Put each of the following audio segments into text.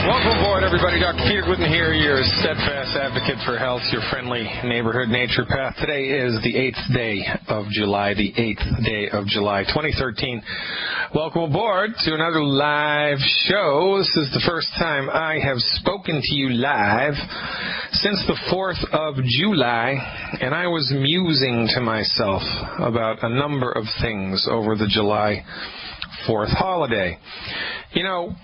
Welcome aboard, everybody. Dr. Peter Glidden here, your steadfast advocate for health, your friendly neighborhood naturopath. Today is the 8th day of July, 2013. Welcome aboard to another live show. This is the first time I have spoken to you live since the 4th of July, and I was musing to myself about a number of things over the July 4th holiday. You know,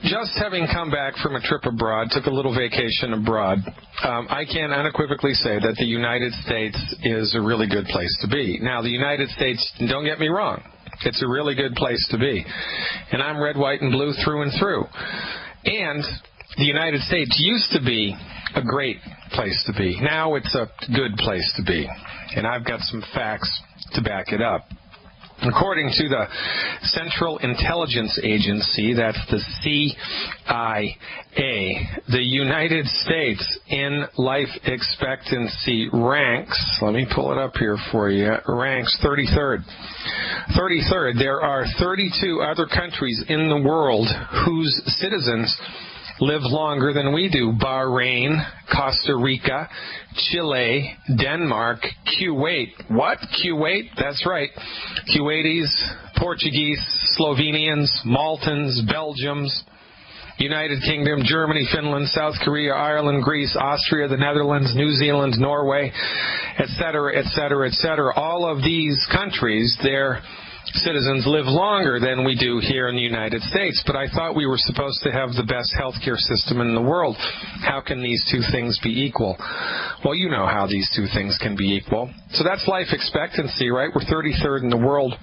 just having come back from a trip abroad, took a little vacation abroad, I can unequivocally say that the United States is a really good place to be. Now, the United States, don't get me wrong, it's a really good place to be. And I'm red, white, and blue through and through. And the United States used to be a great place to be. Now it's a good place to be. And I've got some facts to back it up. According to the Central Intelligence Agency, that's the CIA, the United States in life expectancy ranks, let me pull it up here for you, ranks 33rd. 33rd. There are 32 other countries in the world whose citizens live longer than we do. Bahrain, Costa Rica, Chile, Denmark, Kuwait. What? Kuwait? That's right. Kuwaitis, Portuguese, Slovenians, Maltans, Belgians, United Kingdom, Germany, Finland, South Korea, Ireland, Greece, Austria, the Netherlands, New Zealand, Norway, etc., etc., etc. All of these countries, their citizens live longer than we do here in the United States, but I thought we were supposed to have the best healthcare system in the world. How can these two things be equal? Well, you know how these two things can be equal. So that's life expectancy, right? We're 33rd in the world.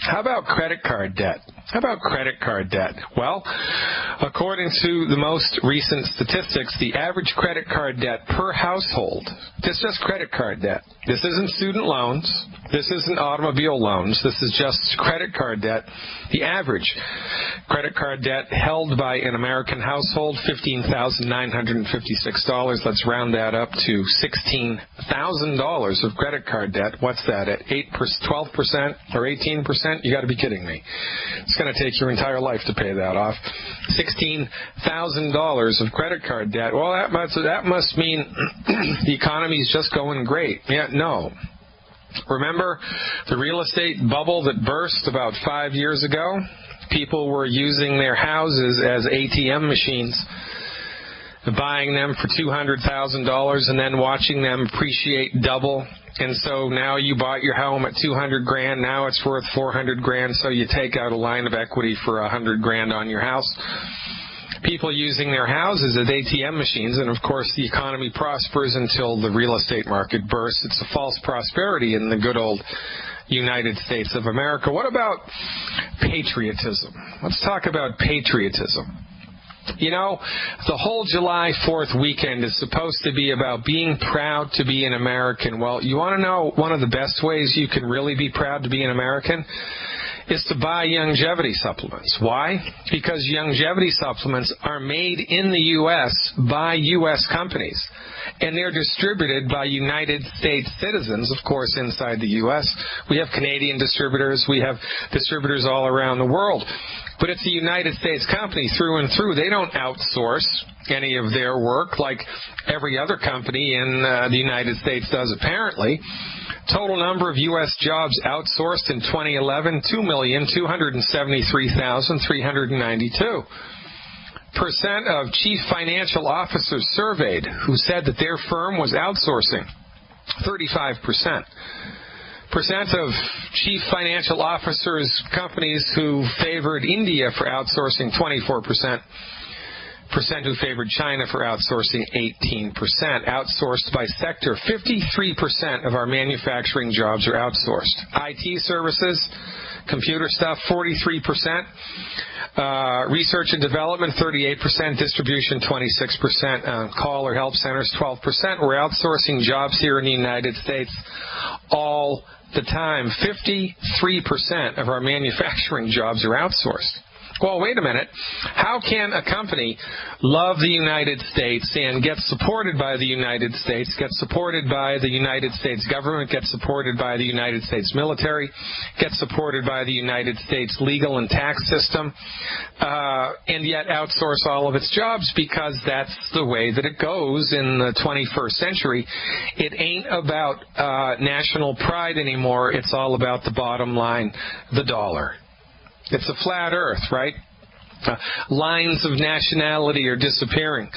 How about credit card debt? How about credit card debt? Well, according to the most recent statistics, the average credit card debt per household, this is just credit card debt. This isn't student loans. This isn't automobile loans. This is just credit card debt. The average credit card debt held by an American household, $15,956. Let's round that up to $16,000 of credit card debt. What's that, at 12% or 18%? You got to be kidding me. It's going to take your entire life to pay that off. $16,000 of credit card debt. Well, that must mean the economy's just going great. Yeah, no. Remember the real estate bubble that burst about 5 years ago? People were using their houses as ATM machines, buying them for $200,000 and then watching them appreciate double. And so now you bought your home at $200,000, now it's worth $400,000, so you take out a line of equity for $100,000 on your house. People using their houses as ATM machines, and of course the economy prospers until the real estate market bursts. It's a false prosperity in the good old United States of America. What about patriotism? Let's talk about patriotism. You know, the whole July 4th weekend is supposed to be about being proud to be an American. Well, you want to know one of the best ways you can really be proud to be an American? Is to buy longevity supplements. Why? Because longevity supplements are made in the U.S. by U.S. companies, and they're distributed by United States citizens, of course, inside the U.S. We have Canadian distributors. We have distributors all around the world. But it's a United States company through and through. They don't outsource any of their work like every other company in the United States does, apparently. Total number of U.S. jobs outsourced in 2011, 2,273,392. Percent of chief financial officers surveyed who said that their firm was outsourcing, 35%. Percent of chief financial officers, companies who favored India for outsourcing, 24%. Percent who favored China for outsourcing, 18%. Outsourced by sector, 53% of our manufacturing jobs are outsourced. IT services, computer stuff, 43%. Research and development, 38%. Distribution, 26%. Call or help centers, 12%. We're outsourcing jobs here in the United States all the time. 53% of our manufacturing jobs are outsourced. well, wait a minute. How can a company love the United States and get supported by the United States, get supported by the United States government, get supported by the United States military, get supported by the United States legal and tax system, and yet outsource all of its jobs? Because that's the way that it goes in the 21st century. It ain't about national pride anymore. It's all about the bottom line, the dollar. It's a flat earth, right? Lines of nationality are disappearing,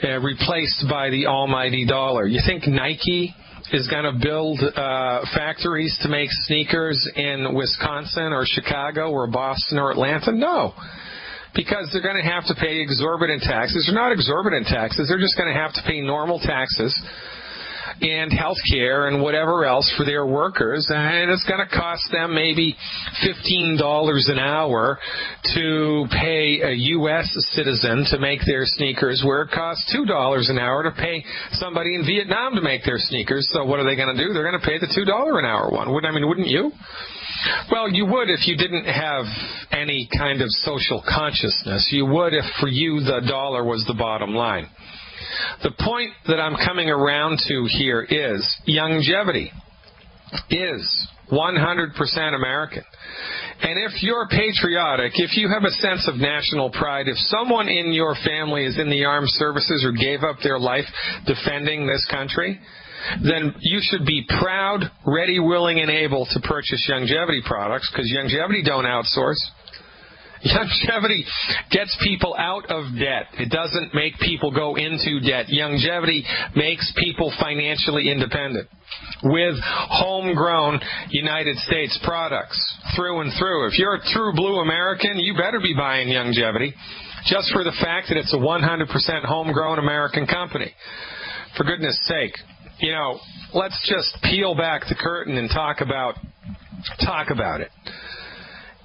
replaced by the almighty dollar. You think Nike is going to build factories to make sneakers in Wisconsin or Chicago or Boston or Atlanta? No. Because they're going to have to pay exorbitant taxes. They're not exorbitant taxes. They're just going to have to pay normal taxes and health care and whatever else for their workers, and it's going to cost them maybe $15 an hour to pay a U.S. citizen to make their sneakers, where it costs $2 an hour to pay somebody in Vietnam to make their sneakers. So what are they going to do? They're going to pay the $2 an hour one. Wouldn't you? Well, you would if you didn't have any kind of social consciousness. You would if for you the dollar was the bottom line. The point that I'm coming around to here is longevity is 100% American. And if you're patriotic, if you have a sense of national pride, if someone in your family is in the armed services or gave up their life defending this country, then you should be proud, ready, willing, and able to purchase longevity products, because longevity don't outsource. Longevity gets people out of debt. It doesn't make people go into debt. Longevity makes people financially independent with homegrown United States products through and through. If you're a true blue American, you better be buying longevity, just for the fact that it's a 100% homegrown American company. For goodness sake, let's just peel back the curtain and talk about it.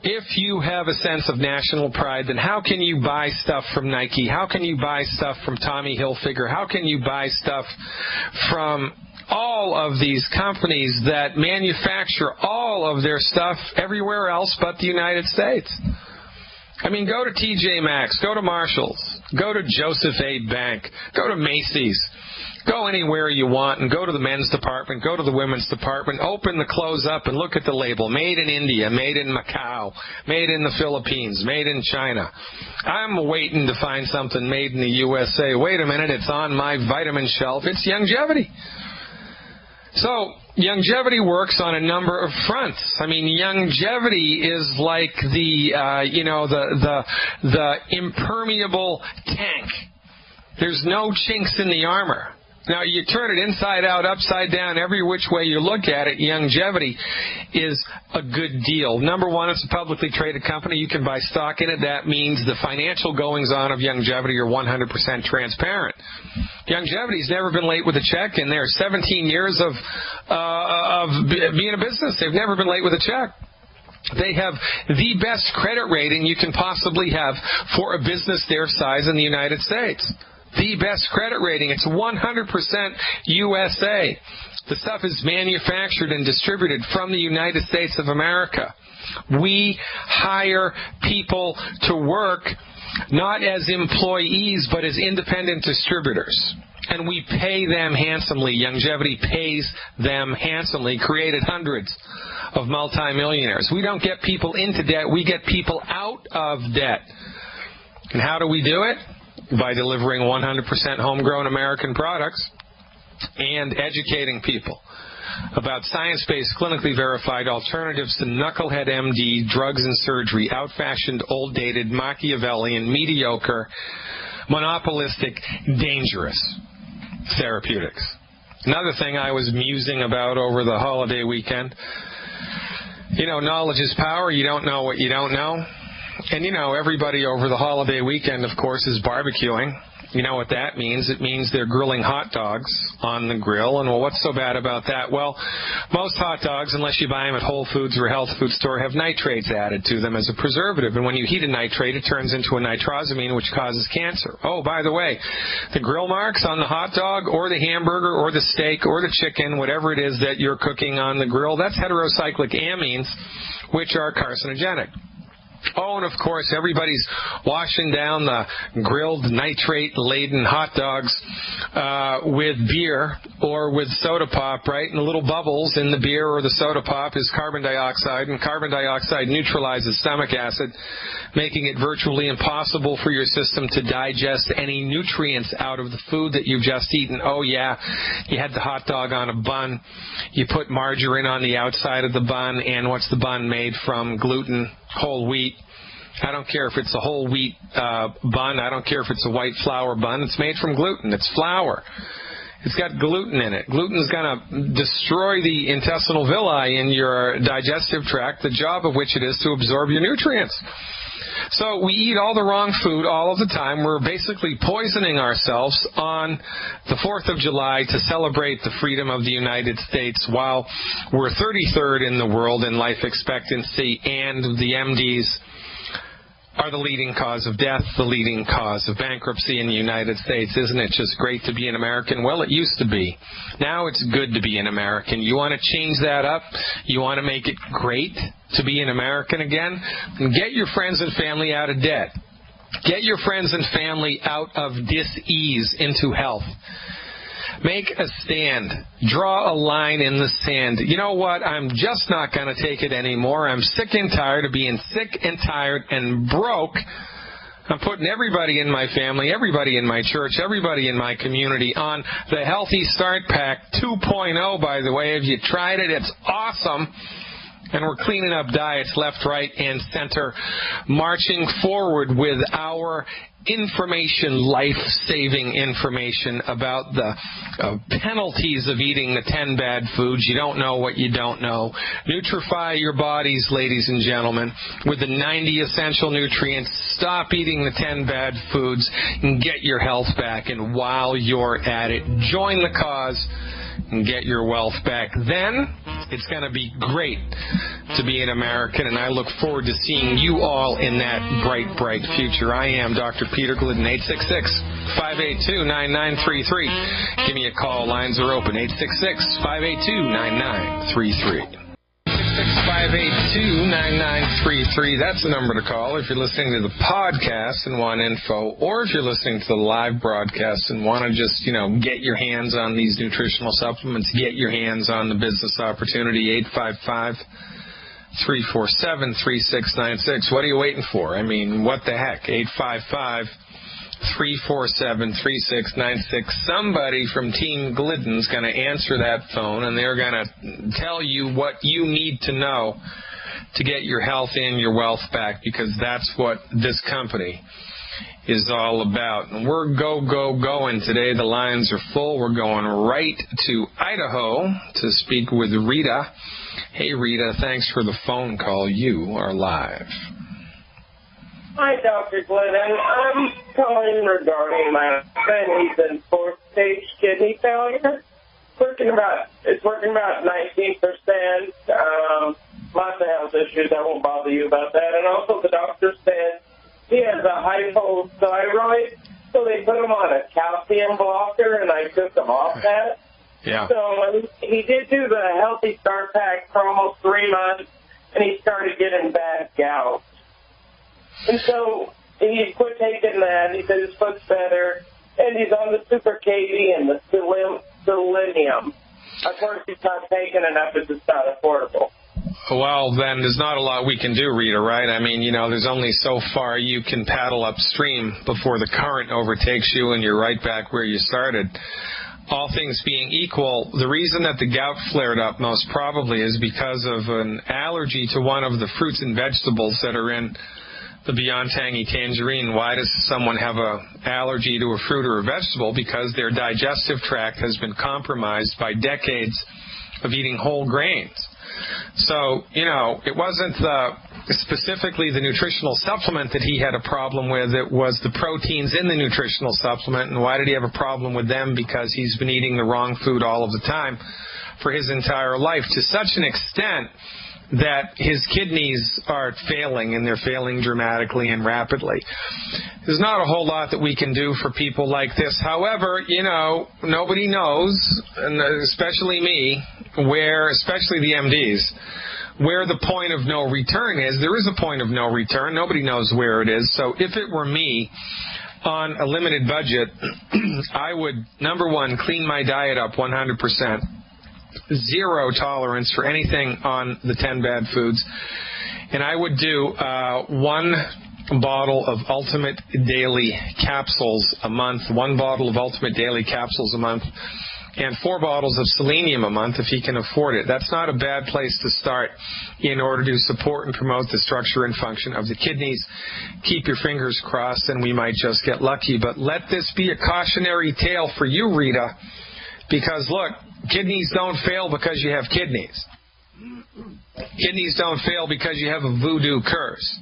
If you have a sense of national pride, then how can you buy stuff from Nike? How can you buy stuff from Tommy Hilfiger? How can you buy stuff from all of these companies that manufacture all of their stuff everywhere else but the United States? I mean, go to TJ Maxx, go to Marshall's, go to Joseph A. Bank, go to Macy's. Go anywhere you want and go to the men's department, go to the women's department, open the clothes up and look at the label. Made in India, made in Macau, made in the Philippines, made in China. I'm waiting to find something made in the USA. Wait a minute, it's on my vitamin shelf. It's longevity. So longevity works on a number of fronts. I mean, longevity is like the impermeable tank. There's no chinks in the armor. Now, you turn it inside out, upside down, every which way you look at it, longevity is a good deal. Number one, it's a publicly traded company. You can buy stock in it. That means the financial goings-on of longevity are 100% transparent. Longevity's never been late with a check in their 17 years of being a business. They've never been late with a check. They have the best credit rating you can possibly have for a business their size in the United States. The best credit rating. It's 100% USA. The stuff is manufactured and distributed from the United States of America. We hire people to work not as employees but as independent distributors. And we pay them handsomely. Longevity pays them handsomely. Created hundreds of multimillionaires. We don't get people into debt. We get people out of debt. And how do we do it? By delivering 100% homegrown American products and educating people about science-based, clinically verified alternatives to knucklehead MD, drugs and surgery, out-fashioned, old-dated, Machiavellian, mediocre, monopolistic, dangerous therapeutics. Another thing I was musing about over the holiday weekend, knowledge is power. You don't know what you don't know. And, everybody over the holiday weekend, of course, is barbecuing. You know what that means? It means they're grilling hot dogs on the grill. And, well, what's so bad about that? Well, most hot dogs, unless you buy them at Whole Foods or a health food store, have nitrates added to them as a preservative. And when you heat a nitrate, it turns into a nitrosamine, which causes cancer. Oh, by the way, the grill marks on the hot dog or the hamburger or the steak or the chicken, whatever it is that you're cooking on the grill, that's heterocyclic amines, which are carcinogenic. Oh, and of course, everybody's washing down the grilled nitrate-laden hot dogs with beer or with soda pop, right? And the little bubbles in the beer or the soda pop is carbon dioxide, and carbon dioxide neutralizes stomach acid, making it virtually impossible for your system to digest any nutrients out of the food that you've just eaten. Oh, yeah, you had the hot dog on a bun. You put margarine on the outside of the bun, and what's the bun made from? Gluten, whole wheat. I don't care if it's a whole wheat bun. I don't care if it's a white flour bun. It's made from gluten. It's flour. It's got gluten in it. Gluten's going to destroy the intestinal villi in your digestive tract, the job of which it is to absorb your nutrients. So we eat all the wrong food all of the time. We're basically poisoning ourselves on the 4th of July to celebrate the freedom of the United States while we're 33rd in the world in life expectancy, and the MDs are the leading cause of death, the leading cause of bankruptcy in the United States. Isn't it just great to be an American? Well, it used to be. Now it's good to be an American. You want to change that up? You want to make it great to be an American again? Get your friends and family out of debt. Get your friends and family out of dis-ease into health. Make a stand. Draw a line in the sand. You know what? I'm just not going to take it anymore. I'm sick and tired of being sick and tired and broke. I'm putting everybody in my family, everybody in my church, everybody in my community on the Healthy Start Pack 2.0, by the way. If you tried it, it's awesome. And we're cleaning up diets left, right, and center, marching forward with our information, life-saving information about the penalties of eating the 10 bad foods. You don't know what you don't know. Nutrify your bodies, ladies and gentlemen, with the 90 essential nutrients. Stop eating the 10 bad foods and get your health back. And while you're at it, join the cause and get your wealth back. Then it's going to be great to be an American, and I look forward to seeing you all in that bright, bright future. I am Dr. Peter Glidden, 866-582-9933. Give me a call. Lines are open, 866-582-9933. 582-9933. That's the number to call if you're listening to the podcast and want info, or if you're listening to the live broadcast and want to just, get your hands on these nutritional supplements, get your hands on the business opportunity. 855-347-3696. What are you waiting for? I mean, what the heck? 855-347-3696. Somebody from Team Glidden's going to answer that phone, and they're going to tell you what you need to know to get your health and your wealth back, because that's what this company is all about. And we're going today. The lines are full. We're going right to Idaho to speak with Rita. Hey, Rita, thanks for the phone call. You are live. Hi, Dr. Glidden. I'm calling regarding my friend. He's in 4th stage kidney failure. It's working about 19%. Lots of health issues. I won't bother you about that. And also the doctor said he has a hypothyroid, so they put him on a calcium blocker, and I took him off that. Yeah. So he did do the Healthy Start Pack for almost 3 months, and he started getting bad gout. And so he quit taking that. He said his foot's better, and he's on the Super KD and the selenium. Of course, he's not taking enough. It's just not affordable. Well, then there's not a lot we can do, Rita, right? I mean, there's only so far you can paddle upstream before the current overtakes you and you're right back where you started. All things being equal, the reason that the gout flared up most probably is because of an allergy to one of the fruits and vegetables that are in the Beyond Tangy Tangerine. Why does someone have an allergy to a fruit or a vegetable? Because their digestive tract has been compromised by decades of eating whole grains. So, it wasn't specifically the nutritional supplement that he had a problem with. It was the proteins in the nutritional supplement. And why did he have a problem with them? Because he's been eating the wrong food all of the time for his entire life, to such an extent that his kidneys are failing, and they're failing dramatically and rapidly. There's not a whole lot that we can do for people like this. However, nobody knows, and especially me, especially the MDs, where the point of no return is. There is a point of no return. Nobody knows where it is. So if it were me on a limited budget, I would, number one, clean my diet up 100%. Zero tolerance for anything on the 10 bad foods. And I would do 1 bottle of Ultimate Daily Capsules a month, 1 bottle of Ultimate Daily Capsules a month, and 4 bottles of selenium a month if he can afford it. That's not a bad place to start in order to support and promote the structure and function of the kidneys. Keep your fingers crossed and we might just get lucky. But let this be a cautionary tale for you, Rita, because look, kidneys don't fail because you have kidneys. Kidneys don't fail because you have a voodoo curse.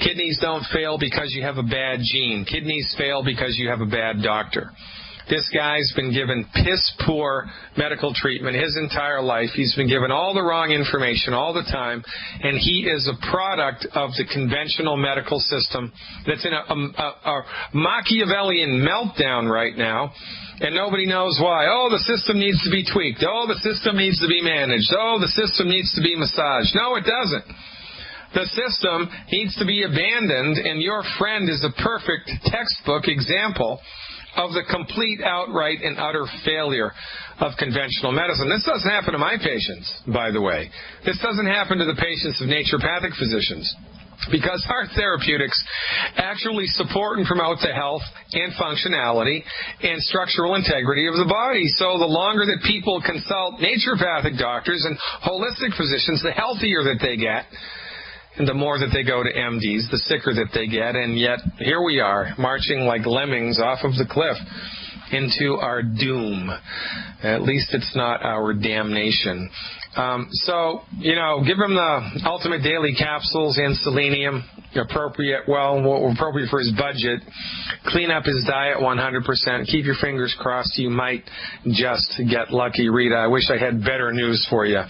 Kidneys don't fail because you have a bad gene. Kidneys fail because you have a bad doctor. This guy's been given piss-poor medical treatment his entire life. He's been given all the wrong information all the time, and he is a product of the conventional medical system that's in a Machiavellian meltdown right now, and nobody knows why. Oh, the system needs to be tweaked. Oh, the system needs to be managed. Oh, the system needs to be massaged. No, it doesn't. The system needs to be abandoned, and your friend is a perfect textbook example of the complete, outright, and utter failure of conventional medicine. This doesn't happen to my patients, by the way. This doesn't happen to the patients of naturopathic physicians, because our therapeutics actually support and promote the health and functionality and structural integrity of the body. So the longer that people consult naturopathic doctors and holistic physicians, the healthier that they get. And the more that they go to MDs, the sicker that they get. And yet, here we are, marching like lemmings off of the cliff into our doom. At least it's not our damnation. So, give him the Ultimate Daily Capsules and selenium, appropriate for his budget. Clean up his diet 100%. Keep your fingers crossed. You might just get lucky, Rita. I wish I had better news for you,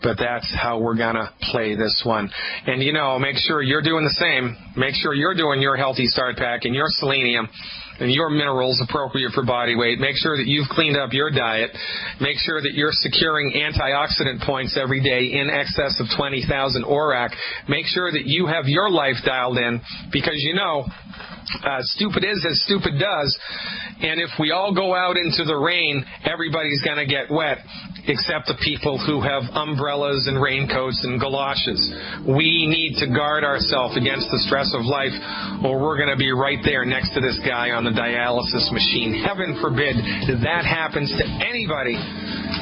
but that's how we're going to play this one. And, make sure you're doing the same. Make sure you're doing your Healthy Start Pack and your selenium and your minerals appropriate for body weight. Make sure that you've cleaned up your diet. Make sure that you're securing antioxidant points every day in excess of 20,000 ORAC. Make sure that you have your life dialed in, because stupid is as stupid does. And if we all go out into the rain, everybody's going to get wet, except the people who have umbrellas and raincoats and galoshes. We need to guard ourselves against the stress of life, or we're going to be right there next to this guy on the dialysis machine. Heaven forbid that happens to anybody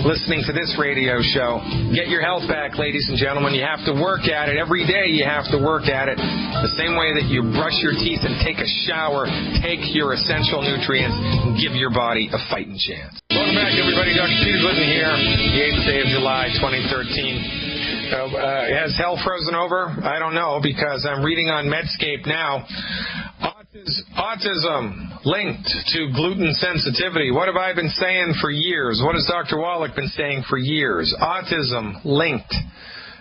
listening to this radio show. Get your health back, ladies and gentlemen. You have to work at it. Every day you have to work at it. The same way that you brush your teeth and take a shower, take your essential nutrients and give your body a fighting chance. Welcome back, everybody. Dr. Peter Glidden here, the 8th day of July, 2013. Has hell frozen over? I don't know, because I'm reading on Medscape now. Autism linked to gluten sensitivity. What have I been saying for years? What has Dr. Wallach been saying for years? Autism linked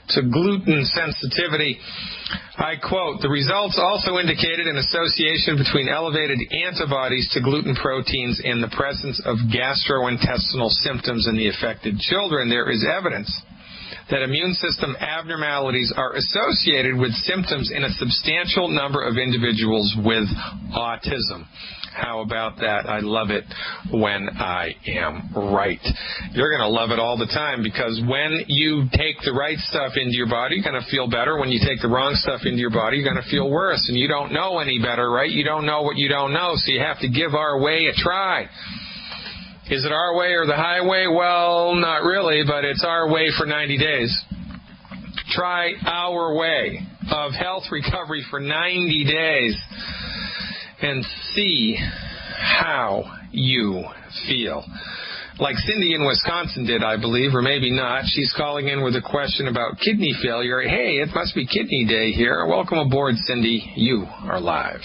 to gluten sensitivity. I quote, "The results also indicated an association between elevated antibodies to gluten proteins and the presence of gastrointestinal symptoms in the affected children. There is evidence that immune system abnormalities are associated with symptoms in a substantial number of individuals with autism." How about that? I love it when I am right. You're going to love it all the time, because when you take the right stuff into your body, you're going to feel better. When you take the wrong stuff into your body, you're going to feel worse. And you don't know any better, right? You don't know what you don't know, so you have to give our way a try. Is it our way or the highway? Well, not really, but it's our way for 90 days. Try our way of health recovery for 90 days and see how you feel. Like Cindy in Wisconsin did, I believe, or maybe not. She's calling in with a question about kidney failure. Hey, it must be kidney day here. Welcome aboard, Cindy. You are live.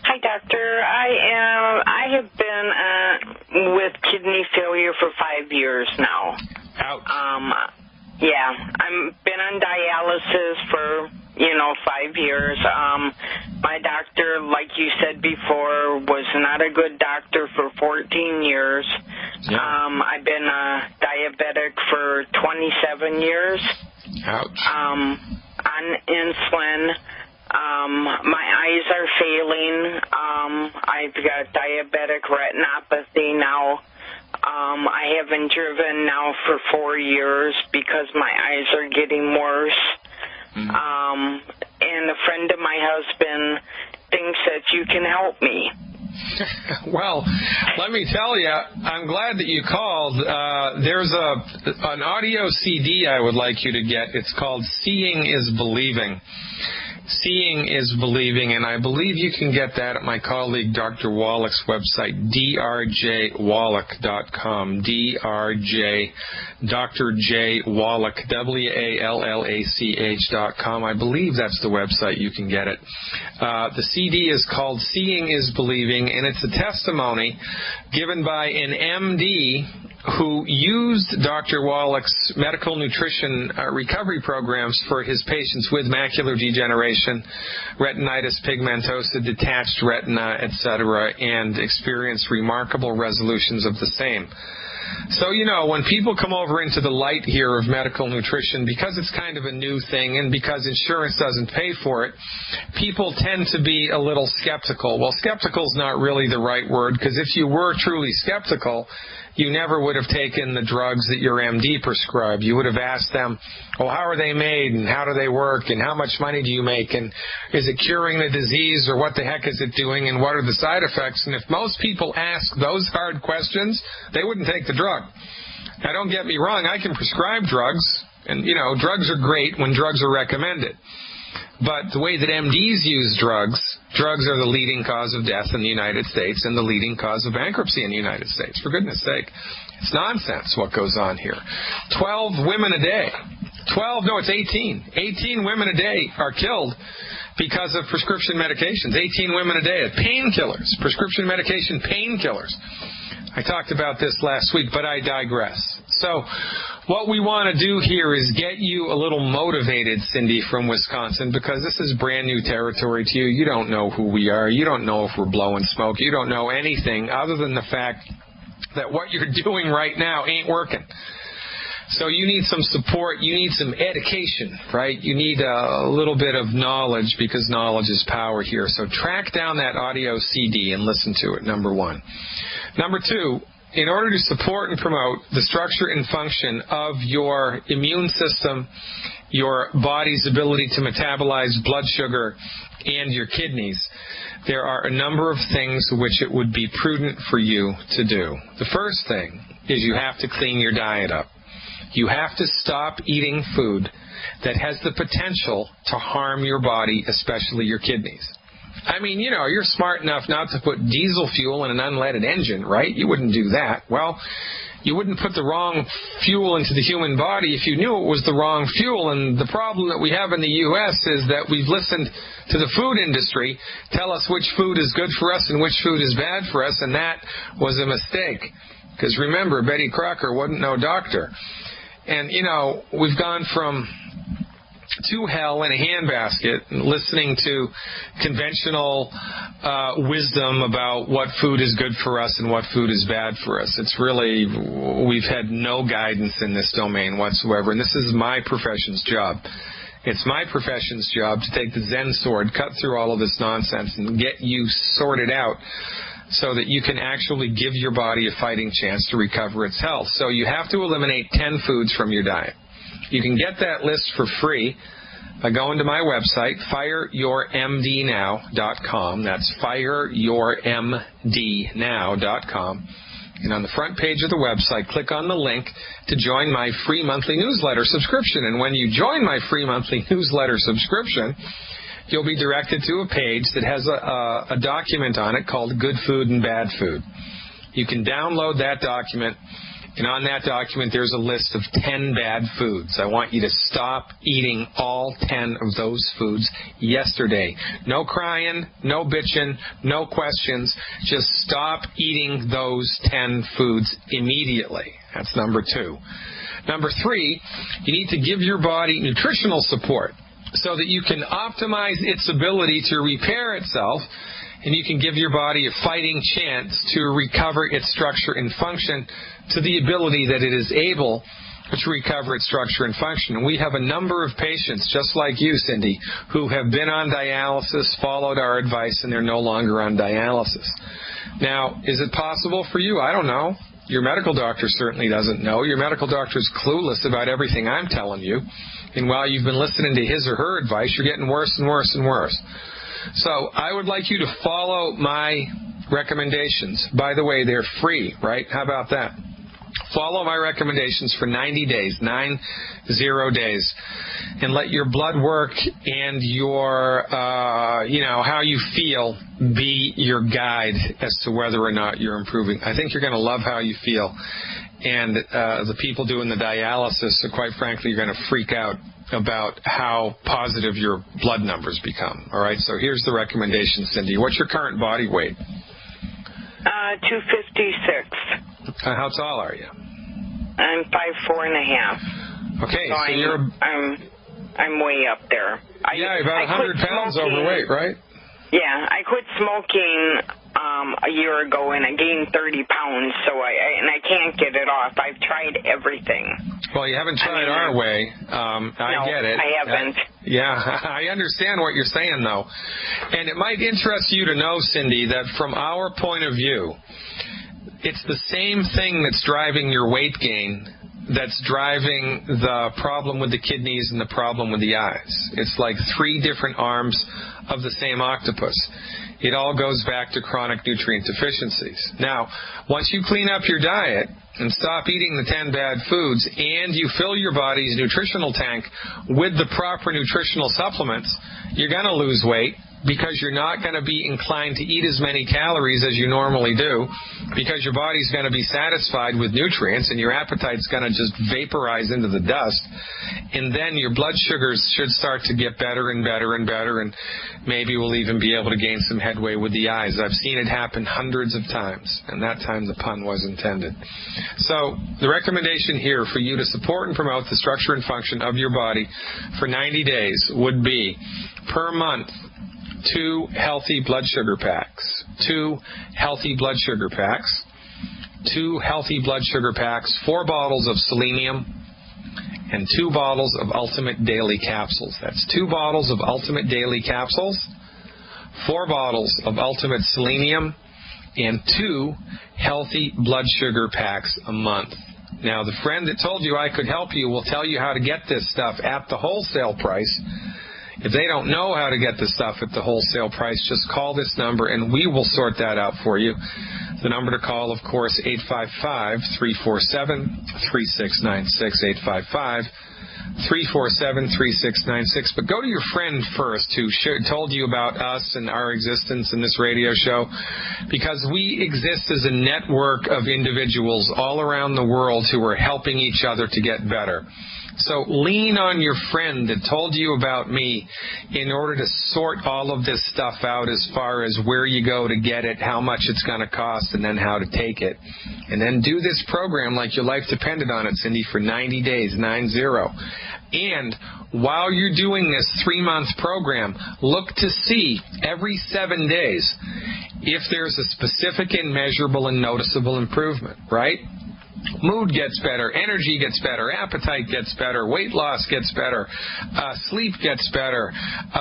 Hi, doctor. I have been with kidney failure for 5 years now. Ouch. Yeah, I've been on dialysis for 5 years. My doctor, like you said before, was not a good doctor for 14 years. Yeah. I've been a diabetic for 27 years. Ouch. On insulin. My eyes are failing. I've got diabetic retinopathy now. I haven't driven now for 4 years because my eyes are getting worse. And a friend of my husband thinks that you can help me. Well, let me tell you, I'm glad that you called. There's an audio CD I would like you to get. It's called Seeing is Believing. Seeing is Believing, and I believe you can get that at my colleague Dr. Wallach's website, drjwallach.com, Dr. J. Wallach, WALLACH.com. I believe that's the website you can get it. The CD is called Seeing is Believing, and it's a testimony given by an MD who used Dr. Wallach's medical nutrition recovery programs for his patients with macular degeneration, retinitis pigmentosa, detached retina, etc., and experienced remarkable resolutions of the same. So, when people come over into the light here of medical nutrition, because it's kind of a new thing and because insurance doesn't pay for it, people tend to be a little skeptical. Well, skeptical is not really the right word, because if you were truly skeptical, you never would have taken the drugs that your MD prescribed. You would have asked them, well, how are they made, and how do they work, and how much money do you make, and is it curing the disease, or what the heck is it doing, and what are the side effects? And if most people ask those hard questions, they wouldn't take the drug. Now, don't get me wrong, I can prescribe drugs, and, drugs are great when drugs are recommended. But the way that MDs use drugs are the leading cause of death in the United States and the leading cause of bankruptcy in the United States. For goodness sake, it's nonsense what goes on here. 12 women a day. 18. 18 women a day are killed because of prescription medications. 18 women a day of painkillers, prescription medication painkillers. I talked about this last week, but I digress. So what we want to do here is get you a little motivated, Cindy from Wisconsin, because this is brand new territory to you. You don't know who we are. You don't know if we're blowing smoke. You don't know anything other than the fact that what you're doing right now ain't working. So you need some support. You need some education, right? You need a little bit of knowledge, because knowledge is power here. So track down that audio CD and listen to it, number one. Number two, in order to support and promote the structure and function of your immune system, your body's ability to metabolize blood sugar, and your kidneys, there are a number of things which it would be prudent for you to do. The first thing is you have to clean your diet up. You have to stop eating food that has the potential to harm your body, especially your kidneys. I mean, you're smart enough not to put diesel fuel in an unleaded engine, right? You wouldn't do that. Well, you wouldn't put the wrong fuel into the human body if you knew it was the wrong fuel. And the problem that we have in the U.S. is that we've listened to the food industry tell us which food is good for us and which food is bad for us, and that was a mistake. Because remember, Betty Crocker wasn't no doctor. And, we've gone from to hell in a handbasket, listening to conventional wisdom about what food is good for us and what food is bad for us. It's really, we've had no guidance in this domain whatsoever, and this is my profession's job. It's my profession's job to take the Zen sword, cut through all of this nonsense, and get you sorted out so that you can actually give your body a fighting chance to recover its health. So you have to eliminate 10 foods from your diet. You can get that list for free by going to my website, fireyourmdnow.com. That's fireyourmdnow.com. And on the front page of the website, click on the link to join my free monthly newsletter subscription. And when you join my free monthly newsletter subscription, you'll be directed to a page that has a document on it called Good Food and Bad Food. You can download that document, and on that document there's a list of 10 bad foods. I want you to stop eating all 10 of those foods yesterday. No crying, no bitching, no questions. Just stop eating those 10 foods immediately. That's number 2. Number 3, you need to give your body nutritional support. so that you can optimize its ability to repair itself, and you can give your body a fighting chance to recover its structure and function to the ability that it is able to recover its structure and function. And we have a number of patients, just like you, Cindy, who have been on dialysis, followed our advice, and they're no longer on dialysis. Now, is it possible for you? I don't know. Your medical doctor certainly doesn't know. Your medical doctor is clueless about everything I'm telling you. And while you've been listening to his or her advice, you're getting worse and worse and worse. So I would like you to follow my recommendations. By the way, they're free, right? How about that? Follow my recommendations for 90 days, 90 days, and let your blood work and your, how you feel be your guide as to whether or not you're improving. I think you're going to love how you feel. And the people doing the dialysis, quite frankly, you're going to freak out about how positive your blood numbers become. All right, so here's the recommendation, Cindy. What's your current body weight? 256. How tall are you? I'm 5'4.5". Okay, so you're... I'm way up there. About 100 pounds overweight, right? Yeah, I quit smoking a year ago, and I gained 30 pounds, so I can't get it off. I've tried everything. Well, you haven't tried our way. I get it. I haven't. I understand what you're saying, though. And it might interest you to know, Cindy, that from our point of view, it's the same thing that's driving your weight gain that's driving the problem with the kidneys and the problem with the eyes. It's like three different arms of the same octopus. It all goes back to chronic nutrient deficiencies. Now, once you clean up your diet and stop eating the 10 bad foods, and you fill your body's nutritional tank with the proper nutritional supplements, you're going to lose weight, because you're not going to be inclined to eat as many calories as you normally do, because your body's going to be satisfied with nutrients and your appetite's going to just vaporize into the dust. And then your blood sugars should start to get better and better and better, and maybe we'll even be able to gain some headway with the eyes. I've seen it happen hundreds of times, and that time the pun was intended. So the recommendation here for you to support and promote the structure and function of your body for 90 days would be, per month, 2 healthy blood sugar packs, 2 healthy blood sugar packs, 2 healthy blood sugar packs, 4 bottles of selenium, and 2 bottles of Ultimate Daily Capsules. That's 2 bottles of Ultimate Daily Capsules, 4 bottles of Ultimate Selenium, and 2 healthy blood sugar packs a month. Now, the friend that told you I could help you will tell you how to get this stuff at the wholesale price. If they don't know how to get the stuff at the wholesale price, just call this number and we will sort that out for you. The number to call, of course, 855-347-3696, 855-347-3696. But go to your friend first who told you about us and our existence in this radio show, because we exist as a network of individuals all around the world who are helping each other to get better. So lean on your friend that told you about me in order to sort all of this stuff out as far as where you go to get it, how much it's going to cost, and then how to take it. And then do this program like your life depended on it, Cindy, for 90 days, 90. And while you're doing this 3-month program, look to see every 7 days if there's a specific and measurable and noticeable improvement, right? Mood gets better, energy gets better, appetite gets better, weight loss gets better, sleep gets better,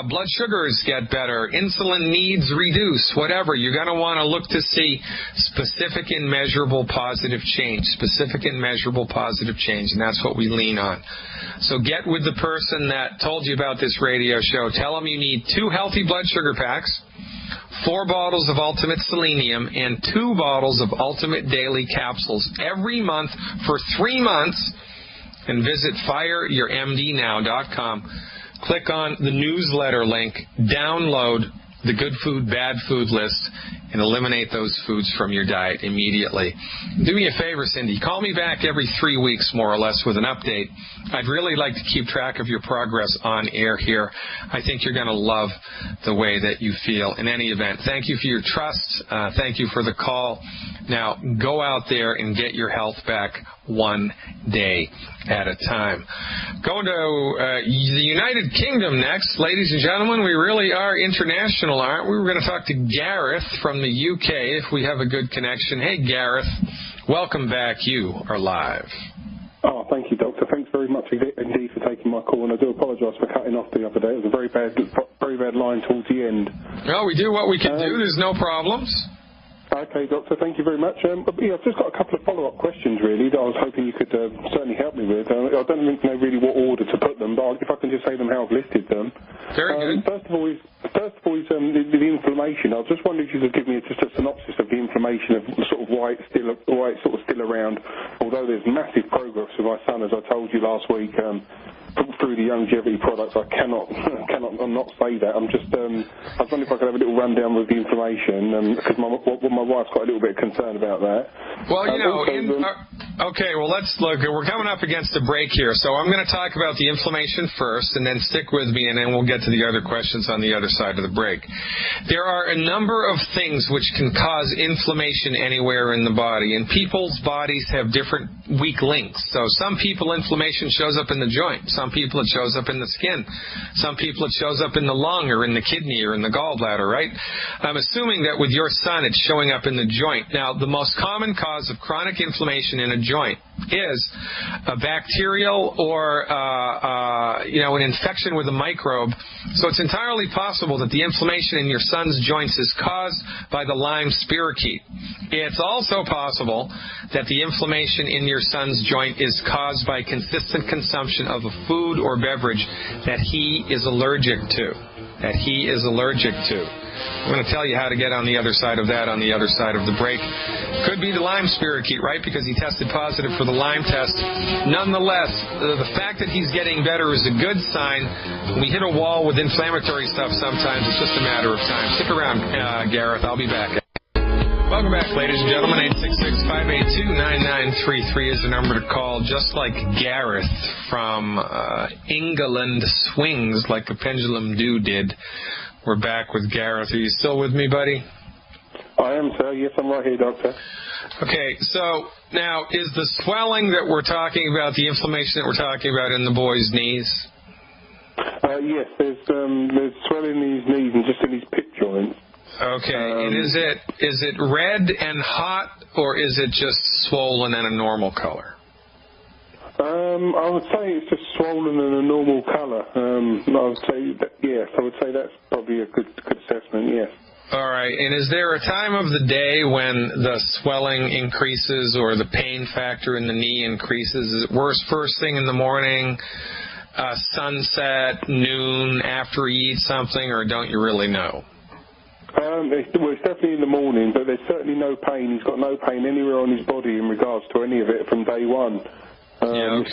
blood sugars get better, insulin needs reduce, whatever. You're going to want to look to see specific and measurable positive change, specific and measurable positive change, and that's what we lean on. So get with the person that told you about this radio show. Tell them you need 2 healthy blood sugar packs, 4 bottles of Ultimate Selenium, and 2 bottles of Ultimate Daily Capsules every month for 3 months. And visit fireyourmdnow.com. Click on the newsletter link, download the good food, bad food list, and eliminate those foods from your diet immediately. Do me a favor, Cindy. Call me back every 3 weeks, more or less, with an update. I'd really like to keep track of your progress on air here. I think you're going to love the way that you feel. In any event, thank you for your trust. Thank you for the call. Now, go out there and get your health back one day at a time. Going to the United Kingdom next. Ladies and gentlemen, we really are international, aren't we? We're going to talk to Gareth from the UK if we have a good connection. Hey, Gareth, welcome back. You are live. Oh, thank you, Doctor. Thanks very much indeed for taking my call, and I do apologise for cutting off the other day. It was a very bad line towards the end. Well, we do what we can do. There's no problems. Okay, Doctor, thank you very much. I've just got a couple of follow-up questions, really, that I was hoping you could certainly help me with. I don't know really what order to put them, but if I can just say them how I've listed them. Very good. First of all, the inflammation. I was just wondering if you could give me just a synopsis of the inflammation, of sort of why it's still around. Although there's massive progress with my son, as I told you last week, through the longevity products, I cannot not say that. I was wondering if I could have a little rundown with the information, because my wife's got a little bit concerned about that. Well, okay, well, let's look. We're coming up against a break here, so I'm going to talk about the inflammation first, and then stick with me, and then we'll get to the other questions on the other side of the break. There are a number of things which can cause inflammation anywhere in the body, and people's bodies have different weak links. So some people, inflammation shows up in the joint. Some people it shows up in the skin. Some people it shows up in the lung or in the kidney or in the gallbladder, right? I'm assuming that with your son it's showing up in the joint. Now, the most common cause of chronic inflammation in a joint is a bacterial or an infection with a microbe. So it's entirely possible that the inflammation in your son's joints is caused by the Lyme spirochete. It's also possible that the inflammation in your son's joint is caused by consistent consumption of a food or beverage that he is allergic to. I'm going to tell you how to get on the other side of that on the other side of the break. Could be the Lyme spirochete, right? Because he tested positive for the Lyme test. Nonetheless, the fact that he's getting better is a good sign. We hit a wall with inflammatory stuff sometimes. It's just a matter of time. Stick around, Gareth. I'll be back. Welcome back, ladies and gentlemen. 866-582-9933 is the number to call. Just like Gareth from England swings like a pendulum did. We're back with Gareth. Are you still with me, buddy? I am, sir. Yes, I'm right here, Doctor. Okay, so now is the swelling that we're talking about, the inflammation that we're talking about in the boy's knees? Yes, there's swelling in his knees and just in his hip joints. Okay, and is it red and hot, or is it just swollen and a normal color? I would say it's just swollen and a normal colour. I would say that, yes. I would say that's probably a good assessment. Yes. All right. And is there a time of the day when the swelling increases or the pain factor in the knee increases? Is it worse first thing in the morning, sunset, noon, after he eats something, or don't you really know? It's definitely in the morning, but there's certainly no pain. He's got no pain anywhere on his body in regards to any of it from day one. It's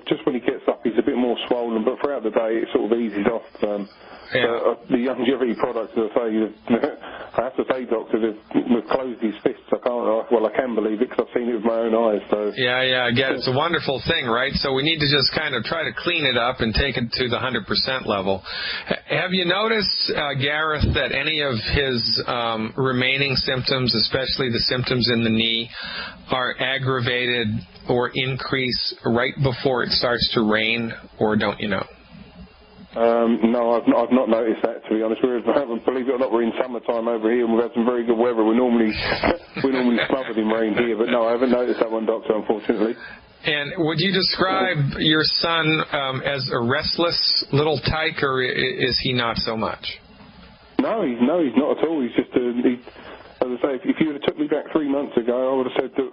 just when he gets up, he's a bit more swollen, but throughout the day, it sort of eases off. The longevity products, as I say, I have to say, Doctor, they've closed his fists. I can believe it because I've seen it with my own eyes. So. Yeah, I get it. It's a wonderful thing, right? So we need to just kind of try to clean it up and take it to the 100% level. Have you noticed, Gareth, that any of his remaining symptoms, especially the symptoms in the knee, are aggravated or increase right before it starts to rain, or don't you know? No, I've not noticed that, to be honest. Believe it or not, we're in summertime over here, and we've had some very good weather. We're normally smothered in rain here, but no, I haven't noticed that one, Doctor, unfortunately. And would you describe your son as a restless little tyke, or is he not so much? No, he's not at all. He's just as I say, if you would have took me back 3 months ago, I would have said that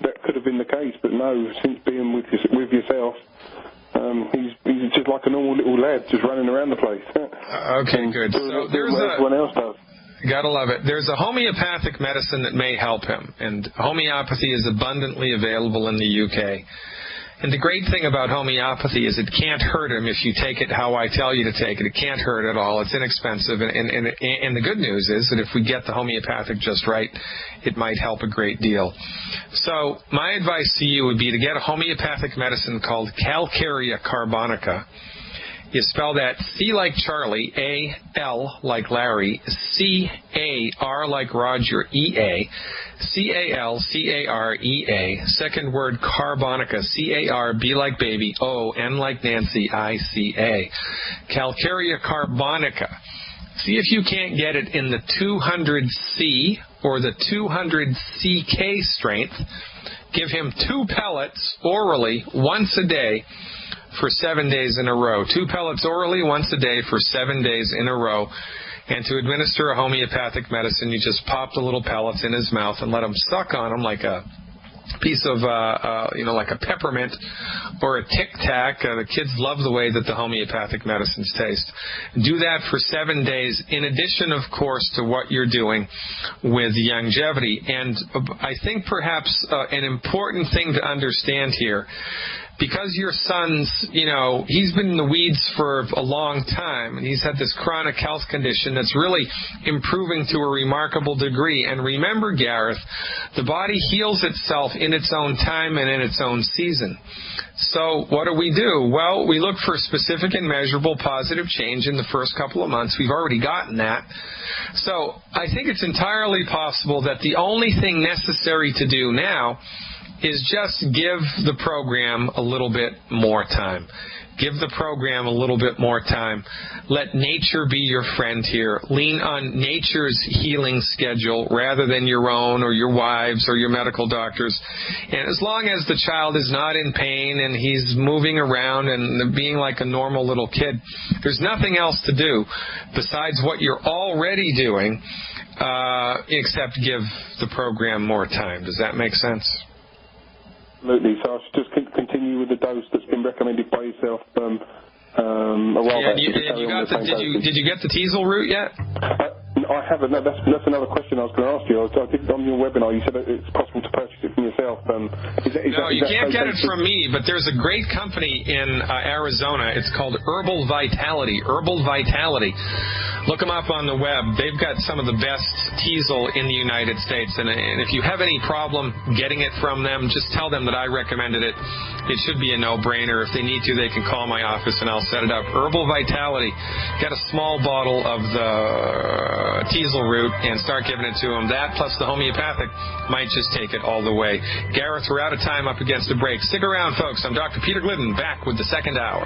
that could have been the case. But no, since being with yourself, he's just like a normal little lad, just running around the place. Okay, good. So there's everyone else does. Gotta love it. There's a homeopathic medicine that may help him, and homeopathy is abundantly available in the UK. And the great thing about homeopathy is it can't hurt him if you take it how I tell you to take it. It can't hurt at all. It's inexpensive. And the good news is that if we get the homeopathic just right, it might help a great deal. So my advice to you would be to get a homeopathic medicine called Calcarea carbonica. You spell that C like Charlie, A-L like Larry, C-A-R like Roger, E-A, C-A-L-C-A-R-E-A. Second word, carbonica, C-A-R, B like baby, O, N like Nancy, I-C-A. Calcarea carbonica. See if you can't get it in the 200C or the 200CK strength. Give him 2 pellets orally once a day for 7 days in a row. 2 pellets orally once a day for 7 days in a row. And to administer a homeopathic medicine, you just pop the little pellets in his mouth and let him suck on them like a piece of, like a peppermint or a Tic Tac. The kids love the way that the homeopathic medicines taste. Do that for 7 days, in addition, of course, to what you're doing with longevity. And I think perhaps an important thing to understand here, because your son's, he's been in the weeds for a long time, and he's had this chronic health condition that's really improving to a remarkable degree. And remember, Gareth, the body heals itself in its own time and in its own season. So what do? Well, we look for specific and measurable positive change in the first couple of months. We've already gotten that. So I think it's entirely possible that the only thing necessary to do now is just give the program a little bit more time. Give the program a little bit more time. Let nature be your friend here. Lean on nature's healing schedule rather than your own or your wives or your medical doctors. And as long as the child is not in pain and he's moving around and being like a normal little kid, there's nothing else to do besides what you're already doing, except give the program more time. Does that make sense? Absolutely. So I should just continue with the dose that's been recommended by yourself a while back. Did you get the teasel root yet? I haven't. No, that's another question I was going to ask you. I did on your webinar. You said that it's possible to purchase it from yourself. You can't get it from me, but there's a great company in Arizona. It's called Herbal Vitality. Herbal Vitality. Look them up on the web. They've got some of the best teasel in the United States. And if you have any problem getting it from them, just tell them that I recommended it. It should be a no-brainer. If they need to, they can call my office and I'll set it up. Herbal Vitality. Get a small bottle of the teasel root and start giving it to them. That plus the homeopathic might just take it all the way. Gareth, we're out of time, up against a break. Stick around, folks. I'm Dr. Peter Glidden, back with the second hour.